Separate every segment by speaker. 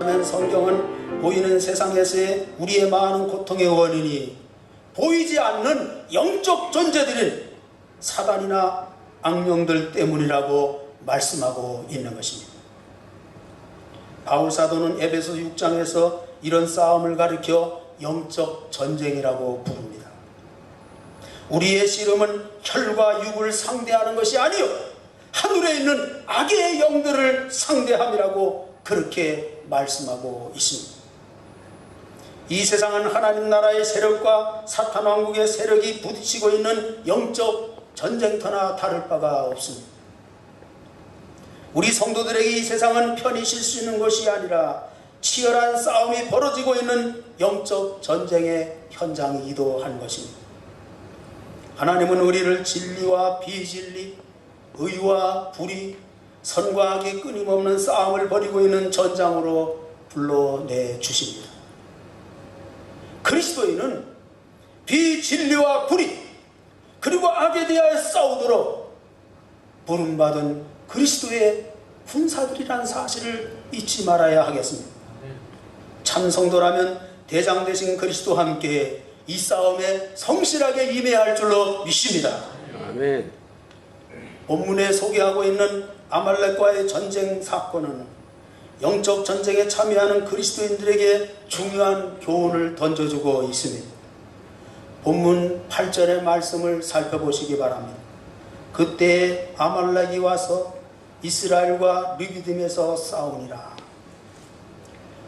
Speaker 1: 성경은 보이는 세상에서의 우리의 많은 고통의 원인이 보이지 않는 영적 존재들인 사단이나 악령들 때문이라고 말씀하고 있는 것입니다. 바울 사도는 에베소 6장에서 이런 싸움을 가리켜 영적 전쟁이라고 부릅니다. 우리의 씨름은 혈과 육을 상대하는 것이 아니요 하늘에 있는 악의 영들을 상대함이라고 그렇게 말씀하고 있습니다. 이 세상은 하나님 나라의 세력과 사탄 왕국의 세력이 부딪히고 있는 영적 전쟁터나 다를 바가 없습니다. 우리 성도들에게 이 세상은 편히 쉴 수 있는 것이 아니라 치열한 싸움이 벌어지고 있는 영적 전쟁의 현장이기도 한 것입니다. 하나님은 우리를 진리와 비진리, 의와 불의, 선과 악이 끊임없는 싸움을 벌이고 있는 전장으로 불러내 주십니다. 그리스도인은 비진리와 불의 그리고 악에 대하여 싸우도록 부름받은 그리스도의 군사들이라는 사실을 잊지 말아야 하겠습니다. 참 성도라면 대장 되신 그리스도와 함께 이 싸움에 성실하게 임해야 할 줄로 믿습니다.
Speaker 2: 아멘.
Speaker 1: 본문에 소개하고 있는 아말렉과의 전쟁 사건은 영적 전쟁에 참여하는 그리스도인들에게 중요한 교훈을 던져주고 있습니다. 본문 8절의 말씀을 살펴보시기 바랍니다. 그때 아말렉이 와서 이스라엘과 르비딤에서 싸우니라.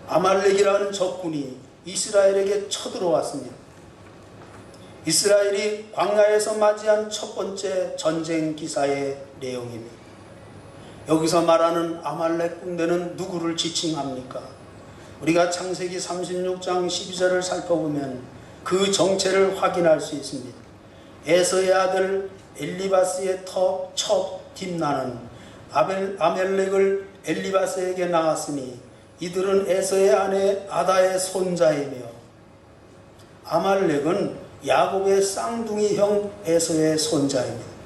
Speaker 1: 아말렉이라는 적군이 이스라엘에게 쳐들어왔습니다. 이스라엘이 광야에서 맞이한 첫 번째 전쟁 기사의 내용입니다. 여기서 말하는 아말렉 군대는 누구를 지칭합니까? 우리가 창세기 36장 12절을 살펴보면 그 정체를 확인할 수 있습니다. 에서의 아들 엘리바스의 첫 딥나는 아멜렉을 엘리바스에게 낳았으니 이들은 에서의 아내 아다의 손자이며 아말렉은 야곱의 쌍둥이 형 에서의 손자입니다.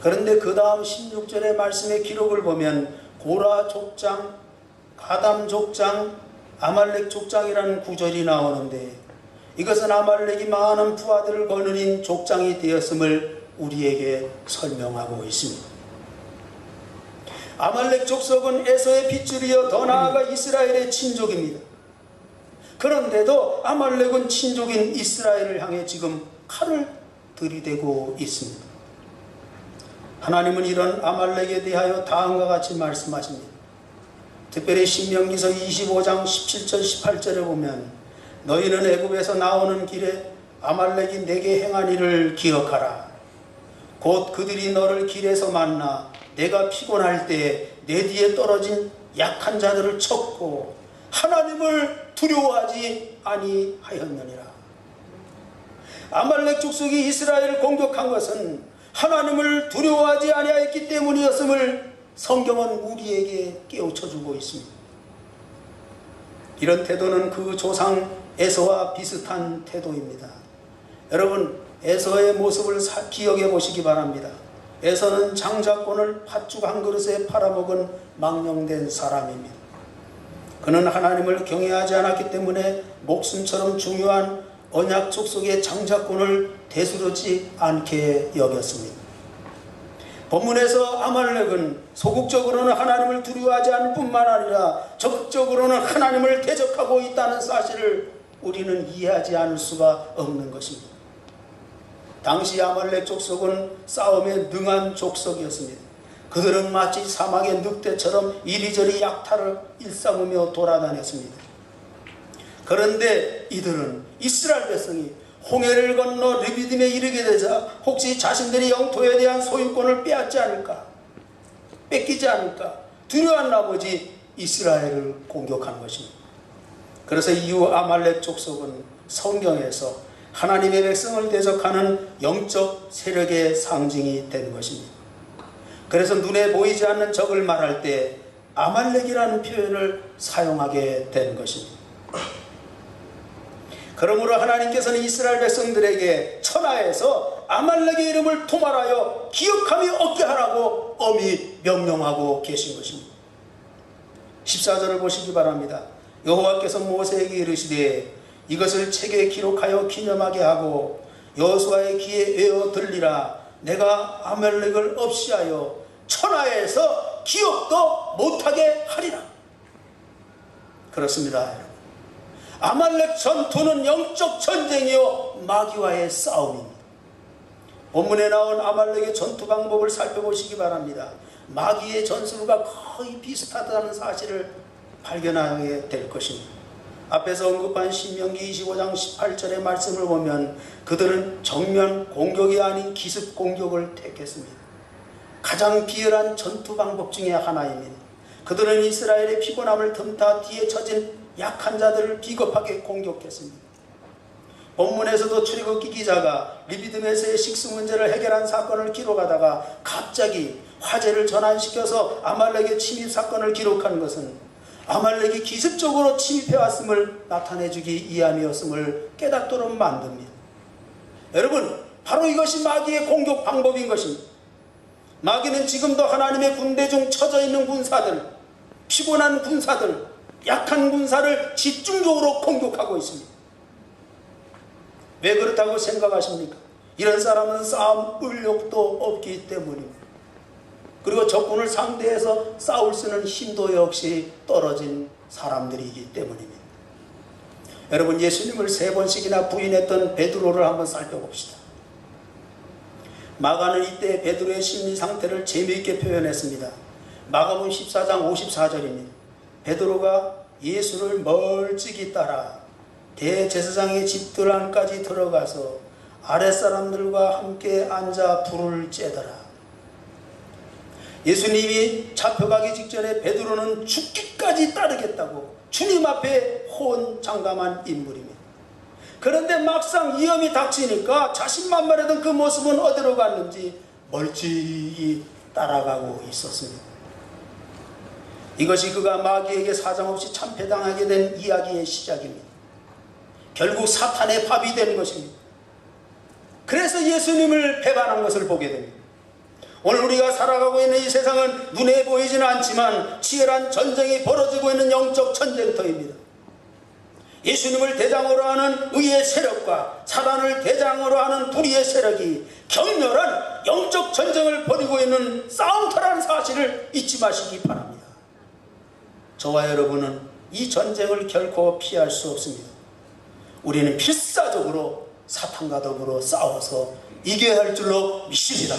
Speaker 1: 그런데 그 다음 16절의 말씀의 기록을 보면 고라 족장, 가담 족장, 아말렉 족장이라는 구절이 나오는데 이것은 아말렉이 많은 부하들을 거느린 족장이 되었음을 우리에게 설명하고 있습니다. 아말렉 족속은 에서의 핏줄이여 더 나아가 이스라엘의 친족입니다. 그런데도 아말렉은 친족인 이스라엘을 향해 지금 칼을 들이대고 있습니다. 하나님은 이런 아말렉에 대하여 다음과 같이 말씀하십니다. 특별히 신명기서 25장 17절 18절에 보면 너희는 애굽에서 나오는 길에 아말렉이 내게 행한 일을 기억하라. 곧 그들이 너를 길에서 만나 내가 피곤할 때 내 뒤에 떨어진 약한 자들을 쳤고 하나님을 두려워하지 아니하였느니라. 아말렉 족속이 이스라엘을 공격한 것은 하나님을 두려워하지 아니하였기 때문이었음을 성경은 우리에게 깨우쳐주고 있습니다. 이런 태도는 그 조상 에서와 비슷한 태도입니다. 여러분, 에서의 모습을 기억해 보시기 바랍니다. 에서는 장자권을 팥죽 한 그릇에 팔아먹은 망령된 사람입니다. 그는 하나님을 경외하지 않았기 때문에 목숨처럼 중요한 언약 족속의 장자권을 대수롭지 않게 여겼습니다. 본문에서 아말렉은 소극적으로는 하나님을 두려워하지 않을 뿐만 아니라 적극적으로는 하나님을 대적하고 있다는 사실을 우리는 이해하지 않을 수가 없는 것입니다. 당시 아말렉 족속은 싸움에 능한 족속이었습니다. 그들은 마치 사막의 늑대처럼 이리저리 약탈을 일삼으며 돌아다녔습니다. 그런데 이들은 이스라엘 백성이 홍해를 건너 르비딤에 이르게 되자 혹시 자신들의 영토에 대한 소유권을 빼앗지 않을까, 뺏기지 않을까 두려워한 나머지 이스라엘을 공격한 것입니다. 그래서 이후 아말렉 족속은 성경에서 하나님의 백성을 대적하는 영적 세력의 상징이 된 것입니다. 그래서 눈에 보이지 않는 적을 말할 때 아말렉이라는 표현을 사용하게 된 것입니다. 그러므로 하나님께서는 이스라엘 백성들에게 천하에서 아말렉의 이름을 도말하여 기억함이 없게 하라고 엄히 명령하고 계신 것입니다. 14절을 보시기 바랍니다. 여호와께서 모세에게 이르시되 이것을 책에 기록하여 기념하게 하고 여호수아의 귀에 외어 들리라. 내가 아말렉을 없이하여 천하에서 기억도 못하게 하리라. 그렇습니다. 아말렉 전투는 영적 전쟁이요 마귀와의 싸움입니다. 본문에 나온 아말렉의 전투 방법을 살펴보시기 바랍니다. 마귀의 전술과 거의 비슷하다는 사실을 발견하게 될 것입니다. 앞에서 언급한 신명기 25장 18절의 말씀을 보면 그들은 정면 공격이 아닌 기습 공격을 택했습니다. 가장 비열한 전투 방법 중에 하나입니다. 그들은 이스라엘의 피곤함을 틈타 뒤에 처진 약한 자들을 비겁하게 공격했습니다. 본문에서도 출애굽기 기자가 리비딤에서의 식수 문제를 해결한 사건을 기록하다가 갑자기 화제를 전환시켜서 아말렉의 침입 사건을 기록하는 것은 아말렉이 기습적으로 침입해왔음을 나타내주기 위함이었음을 깨닫도록 만듭니다. 여러분, 바로 이것이 마귀의 공격 방법인 것입니다. 마귀는 지금도 하나님의 군대 중 처져 있는 군사들, 피곤한 군사들, 약한 군사를 집중적으로 공격하고 있습니다. 왜 그렇다고 생각하십니까? 이런 사람은 싸움 의욕도 없기 때문입니다. 그리고 적군을 상대해서 싸울 수 있는 힘도 역시 떨어진 사람들이기 때문입니다. 여러분, 예수님을 3번씩이나 부인했던 베드로를 한번 살펴봅시다. 마가는 이때 베드로의 심리 상태를 재미있게 표현했습니다. 마가복음 14장 54절입니다. 베드로가 예수를 멀찍이 따라 대제사장의 집들 안까지 들어가서 아랫사람들과 함께 앉아 불을 쬐더라. 예수님이 잡혀가기 직전에 베드로는 죽기까지 따르겠다고 주님 앞에 호언장담한 인물입니다. 그런데 막상 위험이 닥치니까 자신만만하던 그 모습은 어디로 갔는지 멀찍이 따라가고 있었습니다. 이것이 그가 마귀에게 사정없이 참패당하게 된 이야기의 시작입니다. 결국 사탄의 밥이 된 것입니다. 그래서 예수님을 배반한 것을 보게 됩니다. 오늘 우리가 살아가고 있는 이 세상은 눈에 보이지는 않지만 치열한 전쟁이 벌어지고 있는 영적 전쟁터입니다. 예수님을 대장으로 하는 의의 세력과 사단을 대장으로 하는 불의의 세력이 격렬한 영적 전쟁을 벌이고 있는 싸움터라는 사실을 잊지 마시기 바랍니다. 저와 여러분은 이 전쟁을 결코 피할 수 없습니다. 우리는 필사적으로 사탄과 더불어 싸워서 이겨야 할 줄로 믿습니다.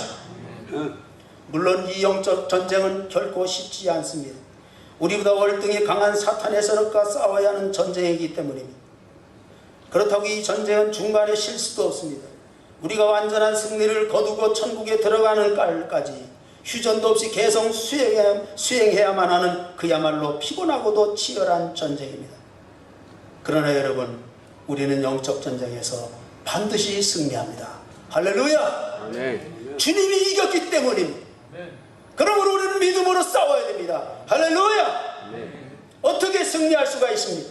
Speaker 1: 물론 이 영적 전쟁은 결코 쉽지 않습니다. 우리보다 월등히 강한 사탄의 세력과 싸워야 하는 전쟁이기 때문입니다. 그렇다고 이 전쟁은 중간에 쉴 수도 없습니다. 우리가 완전한 승리를 거두고 천국에 들어가는 깔까지 휴전도 없이 계속 수행해야만 하는 그야말로 피곤하고도 치열한 전쟁입니다. 그러나 여러분, 우리는 영적 전쟁에서 반드시 승리합니다. 할렐루야! 네. 주님이 이겼기 때문입니다. 그러므로 우리는 믿음으로 싸워야 됩니다. 할렐루야! 어떻게 승리할 수가 있습니까?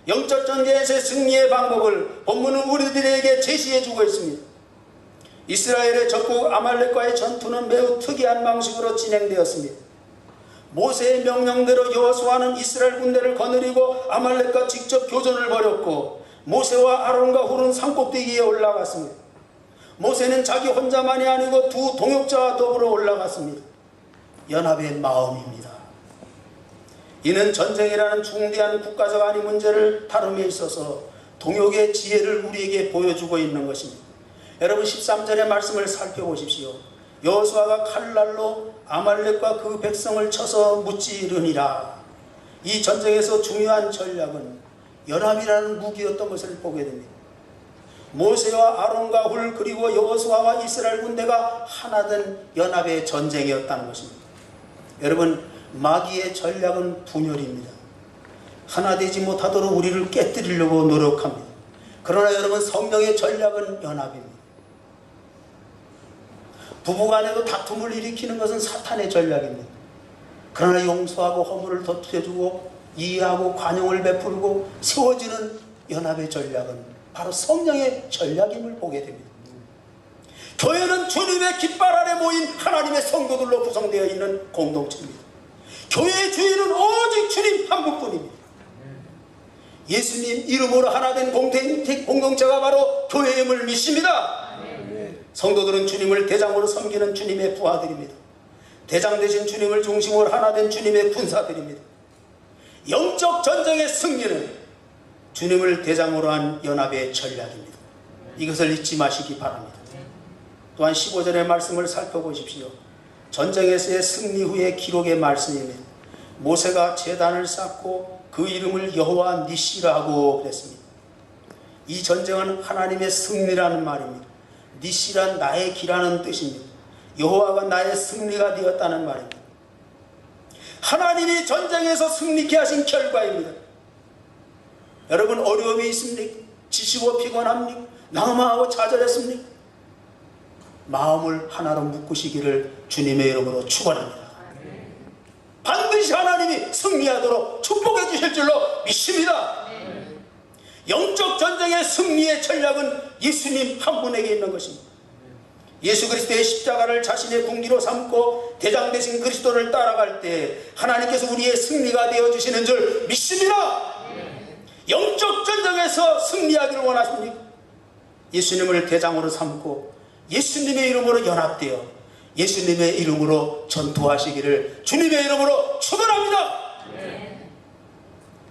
Speaker 1: 영적 전쟁에서의 승리의 방법을 본문은 우리들에게 제시해주고 있습니다. 이스라엘의 적국 아말렉과의 전투는 매우 특이한 방식으로 진행되었습니다. 모세의 명령대로 여호수아는 이스라엘 군대를 거느리고 아말렉과 직접 교전을 벌였고 모세와 아론과 훌은 산꼭대기에 올라갔습니다. 모세는 자기 혼자만이 아니고 두 동역자와 더불어 올라갔습니다. 연합의 마음입니다. 이는 전쟁이라는 중대한 국가적 안위 문제를 다룸에 있어서 동역의 지혜를 우리에게 보여주고 있는 것입니다. 여러분 13절의 말씀을 살펴보십시오. 여호수아가 칼날로 아말렉과 그 백성을 쳐서 무찌르니라. 이 전쟁에서 중요한 전략은 연합이라는 무기였던 것을 보게 됩니다. 모세와 아론과 훌 그리고 여호수아와 이스라엘 군대가 하나 된 연합의 전쟁이었다는 것입니다. 여러분, 마귀의 전략은 분열입니다. 하나 되지 못하도록 우리를 깨뜨리려고 노력합니다. 그러나 여러분, 성령의 전략은 연합입니다. 부부간에도 다툼을 일으키는 것은 사탄의 전략입니다. 그러나 용서하고 허물을 덮여주고 이해하고 관용을 베풀고 세워지는 연합의 전략은 바로 성령의 전략임을 보게 됩니다. 교회는 주님의 깃발 아래 모인 하나님의 성도들로 구성되어 있는 공동체입니다. 교회의 주인은 오직 주님 한 분뿐입니다. 예수님 이름으로 하나 된 공동체가 바로 교회임을 믿습니다. 성도들은 주님을 대장으로 섬기는 주님의 부하들입니다. 대장 되신 주님을 중심으로 하나 된 주님의 군사들입니다. 영적 전쟁의 승리는 주님을 대장으로 한 연합의 전략입니다. 이것을 잊지 마시기 바랍니다. 또한 15절의 말씀을 살펴보십시오. 전쟁에서의 승리 후의 기록의 말씀입니다. 모세가 제단을 쌓고 그 이름을 여호와 니시라 하고 그랬습니다. 이 전쟁은 하나님의 승리라는 말입니다. 니시란 나의 기라는 뜻입니다. 여호와가 나의 승리가 되었다는 말입니다. 하나님이 전쟁에서 승리케 하신 결과입니다. 여러분 어려움이 있습니까? 지치고 피곤합니까? 낙마하고 좌절했습니까? 마음을 하나로 묶으시기를 주님의 이름으로 축원합니다. 반드시 하나님이 승리하도록 축복해 주실 줄로 믿습니다. 영적 전쟁의 승리의 전략은 예수님 한 분에게 있는 것입니다. 예수 그리스도의 십자가를 자신의 군기로 삼고 대장 되신 그리스도를 따라갈 때 하나님께서 우리의 승리가 되어주시는 줄 믿습니다. 영적 전쟁에서 승리하기를 원하십니까? 예수님을 대장으로 삼고 예수님의 이름으로 연합되어 예수님의 이름으로 전투하시기를 주님의 이름으로 축원합니다.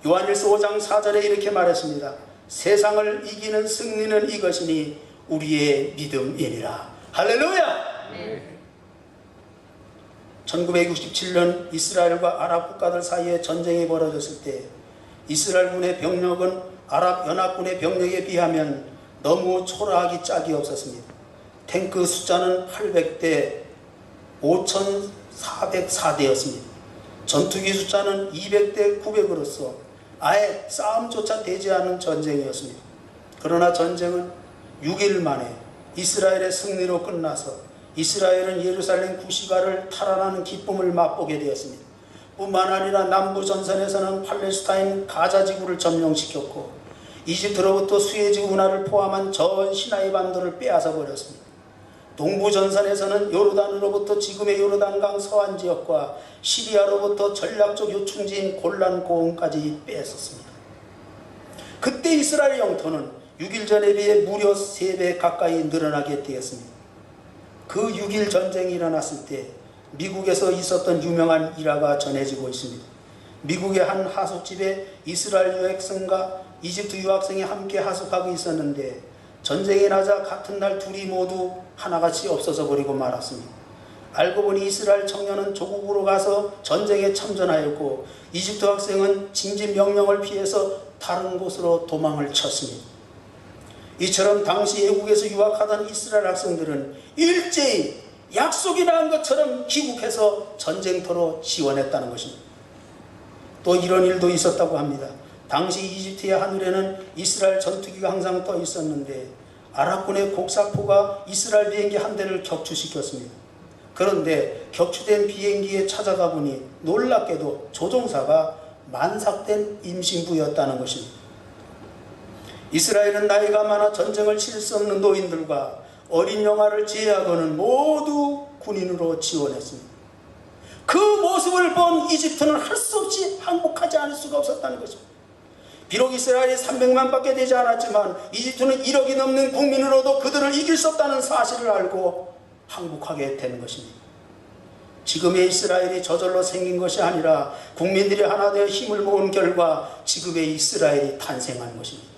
Speaker 1: 요한일서 5장 4절에 이렇게 말했습니다. 세상을 이기는 승리는 이것이니 우리의 믿음이니라. 할렐루야. 1967년 이스라엘과 아랍 국가들 사이에 전쟁이 벌어졌을 때 이스라엘군의 병력은 아랍 연합군의 병력에 비하면 너무 초라하기 짝이 없었습니다. 탱크 숫자는 800대 5,404대였습니다. 전투기 숫자는 200대 900으로서 아예 싸움조차 되지 않은 전쟁이었습니다. 그러나 전쟁은 6일 만에 이스라엘의 승리로 끝나서 이스라엘은 예루살렘 구시가를 탈환하는 기쁨을 맛보게 되었습니다. 뿐만 아니라 남부 전선에서는 팔레스타인 가자 지구를 점령시켰고 이집트로부터 수에즈 운하를 포함한 전 시나이 반도를 빼앗아 버렸습니다. 동부 전선에서는 요르단으로부터 지금의 요르단강 서안 지역과 시리아로부터 전략적 요충지인 골란 고원까지 빼앗았습니다. 그때 이스라엘 영토는 6일 전에 비해 무려 3배 가까이 늘어나게 되었습니다. 그 6일 전쟁이 일어났을 때 미국에서 있었던 유명한 일화가 전해지고 있습니다. 미국의 한 하숙집에 이스라엘 유학생과 이집트 유학생이 함께 하숙하고 있었는데 전쟁이 나자 같은 날 둘이 모두 하나같이 없어져 버리고 말았습니다. 알고 보니 이스라엘 청년은 조국으로 가서 전쟁에 참전하였고 이집트 학생은 징집 명령을 피해서 다른 곳으로 도망을 쳤습니다. 이처럼 당시 외국에서 유학하던 이스라엘 학생들은 일제히 약속이 난 것처럼 귀국해서 전쟁터로 지원했다는 것입니다. 또 이런 일도 있었다고 합니다. 당시 이집트의 하늘에는 이스라엘 전투기가 항상 떠 있었는데 아랍군의 곡사포가 이스라엘 비행기 한 대를 격추시켰습니다. 그런데 격추된 비행기에 찾아가 보니 놀랍게도 조종사가 만삭된 임신부였다는 것입니다. 이스라엘은 나이가 많아 전쟁을 치를 수 없는 노인들과 어린 영아를 제외하고는 모두 군인으로 지원했습니다. 그 모습을 본 이집트는 할 수 없이 항복하지 않을 수가 없었다는 것입니다. 비록 이스라엘이 300만 밖에 되지 않았지만 이집트는 1억이 넘는 국민으로도 그들을 이길 수 없다는 사실을 알고 항복하게 되는 것입니다. 지금의 이스라엘이 저절로 생긴 것이 아니라 국민들이 하나 되어 힘을 모은 결과 지금의 이스라엘이 탄생한 것입니다.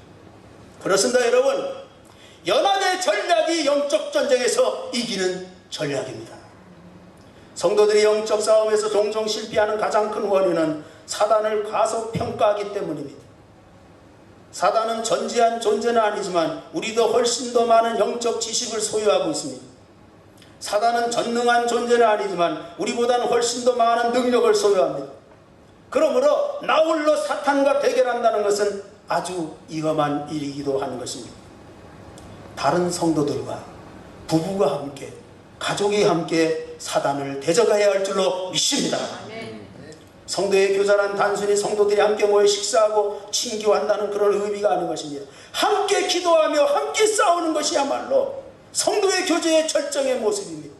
Speaker 1: 그렇습니다. 여러분, 연합의 전략이 영적 전쟁에서 이기는 전략입니다. 성도들이 영적 싸움에서 종종 실패하는 가장 큰 원인은 사단을 과소평가하기 때문입니다. 사단은 전지한 존재는 아니지만 우리도 훨씬 더 많은 영적 지식을 소유하고 있습니다. 사단은 전능한 존재는 아니지만 우리보다는 훨씬 더 많은 능력을 소유합니다. 그러므로 나 홀로 사탄과 대결한다는 것은 아주 위험한 일이기도 하는 것입니다. 다른 성도들과 부부가 함께 가족이 함께 사단을 대적해야 할 줄로 믿습니다. 성도의 교제란 단순히 성도들이 함께 모여 식사하고 친교한다는 그런 의미가 아닌 것입니다. 함께 기도하며 함께 싸우는 것이야말로 성도의 교제의 절정의 모습입니다.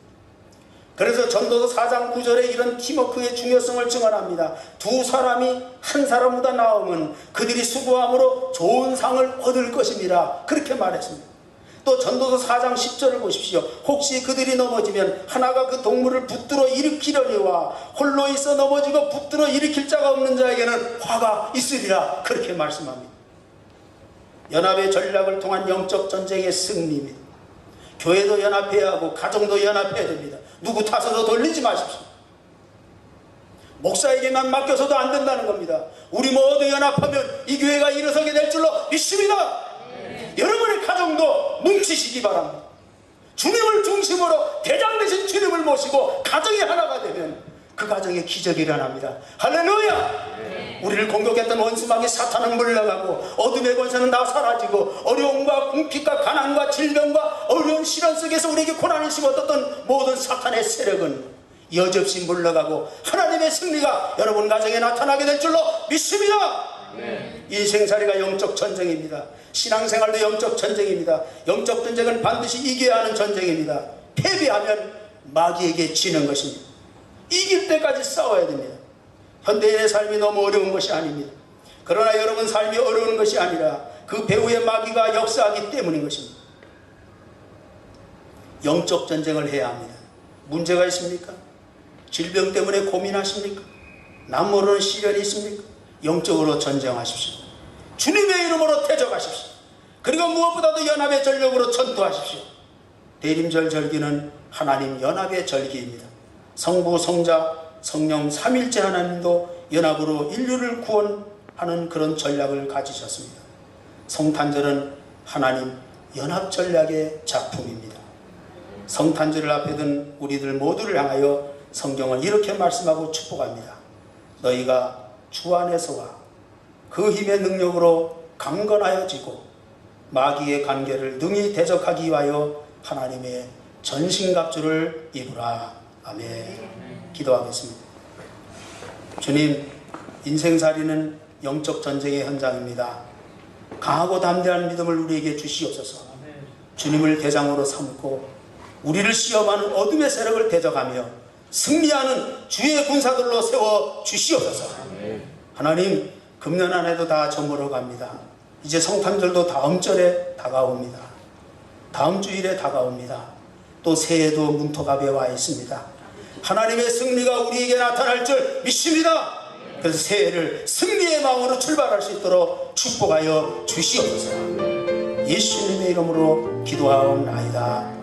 Speaker 1: 그래서 전도서 4장 9절에 이런 팀워크의 중요성을 증언합니다. 두 사람이 한 사람보다 나오면 그들이 수고함으로 좋은 상을 얻을 것입니다. 그렇게 말했습니다. 또 전도서 4장 10절을 보십시오. 혹시 그들이 넘어지면 하나가 그 동물을 붙들어 일으키려니와 홀로 있어 넘어지고 붙들어 일으킬 자가 없는 자에게는 화가 있으리라. 그렇게 말씀합니다. 연합의 전략을 통한 영적 전쟁의 승리입니다. 교회도 연합해야 하고 가정도 연합해야 됩니다. 누구 탓으로 돌리지 마십시오. 목사에게만 맡겨서도 안 된다는 겁니다. 우리 모두 연합하면 이 교회가 일어서게 될 줄로 믿습니다. 여러분의 가정도 뭉치시기 바랍니다. 주님을 중심으로 대장 되신 주님을 모시고 가정이 하나가 되면 그 가정에 기적이 일어납니다. 할렐루야! 우리를 공격했던 원수마귀 사탄은 물러가고 어둠의 권세는 다 사라지고 어려움과 궁핍과 가난과 질병과 어려운 시련 속에서 우리에게 고난을 심었던 모든 사탄의 세력은 여지없이 물러가고 하나님의 승리가 여러분 가정에 나타나게 될 줄로 믿습니다. 인생살이가 영적 전쟁입니다. 신앙생활도 영적 전쟁입니다. 영적 전쟁은 반드시 이겨야 하는 전쟁입니다. 패배하면 마귀에게 지는 것입니다. 이길 때까지 싸워야 됩니다. 현대인의 삶이 너무 어려운 것이 아닙니다. 그러나 여러분 삶이 어려운 것이 아니라 그 배후의 마귀가 역사하기 때문인 것입니다. 영적 전쟁을 해야 합니다. 문제가 있습니까? 질병 때문에 고민하십니까? 남 모르는 시련이 있습니까? 영적으로 전쟁하십시오. 주님의 이름으로 대적하십시오. 그리고 무엇보다도 연합의 전력으로 전투하십시오. 대림절 절기는 하나님 연합의 절기입니다. 성부, 성자, 성령 삼일째 하나님도 연합으로 인류를 구원하는 그런 전략을 가지셨습니다. 성탄절은 하나님 연합 전략의 작품입니다. 성탄절을 앞에 둔 우리들 모두를 향하여 성경은 이렇게 말씀하고 축복합니다. 너희가 주 안에서와 그 힘의 능력으로 강건하여지고 마귀의 관계를 능히 대적하기 위하여 하나님의 전신갑주를 입으라. 아멘. 기도하겠습니다. 주님, 인생살이는 영적 전쟁의 현장입니다. 강하고 담대한 믿음을 우리에게 주시옵소서. 주님을 대장으로 삼고 우리를 시험하는 어둠의 세력을 대적하며 승리하는 주의 군사들로 세워 주시옵소서. 하나님, 금년 안에도 다 저물어 갑니다. 이제 성탄절도 다음 절에 다가옵니다. 다음 주일에 다가옵니다. 또 새해도 문턱 앞에 와 있습니다. 하나님의 승리가 우리에게 나타날 줄 믿습니다. 그래서 새해를 승리의 마음으로 출발할 수 있도록 축복하여 주시옵소서. 예수님의 이름으로 기도하옵나이다.